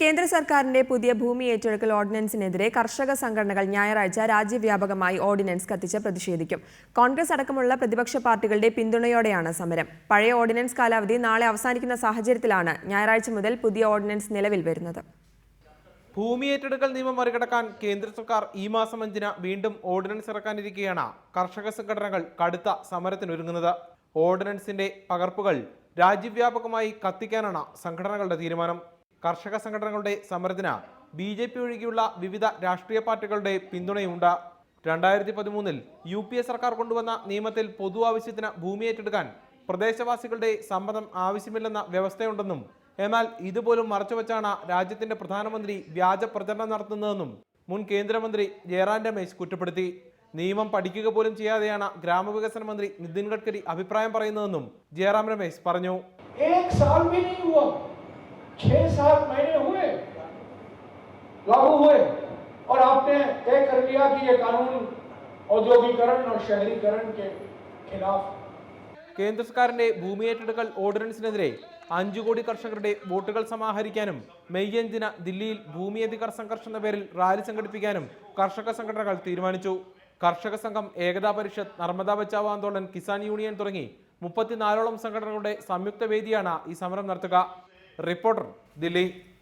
കേന്ദ്ര സർക്കാരിന്റെ പുതിയ ഭൂമി ഏറ്റെടുക്കൽ ഓർഡിനൻസിനെതിരെ കർഷക സംഘടനകൾ ഞായറാഴ്ച രാജ്യവ്യാപകമായി ഓർഡിനൻസ് കത്തിച്ച് പ്രതിഷേധിക്കും. കോൺഗ്രസ് അടക്കമുള്ള പ്രതിപക്ഷ പാർട്ടികളുടെ പിന്തുണയോടെയാണ് സമരം. പഴയ ഓർഡിനൻസ് കാലാവധി നാളെ അവസാനിക്കുന്ന സാഹചര്യത്തിലാണ് ഞായറാഴ്ച മുതൽ പുതിയ ഓർഡിനൻസ് നിലവിൽ വരുന്നത്. ഭൂമി ഏറ്റെടുക്കൽ നിയമം മറികടക്കാൻ കേന്ദ്ര സർക്കാർ ഈ മാസം 5-ന് വീണ്ടും ഓർഡിനൻസ് ഇറക്കാനിരിക്കെയാണ് കർഷക സംഘടനകൾ കടുത്ത സമരത്തിനൊരുങ്ങുന്നത്. ഓർഡിനൻസിന്റെ പകർപ്പുകൾ രാജ്യവ്യാപകമായി കത്തിക്കാനാണ് സംഘടനകളുടെ തീരുമാനം. കർഷക സംഘടനകളുടെ സമരത്തിന് BJP ഒഴികെയുള്ള വിവിധ രാഷ്ട്രീയ പാർട്ടികളുടെ പിന്തുണയുണ്ട്. 2013-ൽ UPA സർക്കാർ കൊണ്ടുവന്ന നിയമത്തിൽ പൊതു ആവശ്യത്തിന് ഭൂമി ഏറ്റെടുക്കാൻ പ്രദേശവാസികളുടെ സമ്മതം ആവശ്യമില്ലെന്ന വ്യവസ്ഥയുണ്ടെന്നും എന്നാൽ ഇതുപോലും മറച്ചുവെച്ചാണ് രാജ്യത്തിന്റെ പ്രധാനമന്ത്രി വ്യാജ പ്രചരണം നടത്തുന്നതെന്നും മുൻ കേന്ദ്രമന്ത്രി ജയറാം രമേശ് കുറ്റപ്പെടുത്തി. നിയമം പഠിക്കുക പോലും ചെയ്യാതെയാണ് ഗ്രാമവികസന മന്ത്രി നിതിൻ ഗഡ്കരി അഭിപ്രായം പറയുന്നതെന്നും ജയറാം രമേശ് പറഞ്ഞു. 6-7 महीने हुए लागू हुए और आपने तय कर लिया कि ये कानून औद्योगिकरण और शहरीकरण के खिलाफ. കേന്ദ്ര സർക്കാരിന്റെ ഭൂമി ഏറ്റെടുക്കൽ ഓർഡിനൻസിനെതിരെ 5 കോടി കർഷകരുടെ വോട്ടുകൾ സമാഹരിക്കാനും മെയ് 5-ന് ദില്ലിയിൽ ഭൂമി അധികാർ സംഘർഷ് എന്ന പേരിൽ റാലി സംഘടിപ്പിക്കാനും കർഷക സംഘടനകൾ തീരുമാനിച്ചു. കർഷക സംഘം, ഏകതാ പരിഷത്ത്, നർമ്മദ ബച്ചാവോ ആന്തോളൻ, കിസാൻ യൂണിയൻ തുടങ്ങി 34ഓളം സംഘടനകളുടെ സംയുക്ത വേദിയാണ് ഈ സമരം നടത്തുക. റിപ്പോർട്ടർ, ദില്ലി.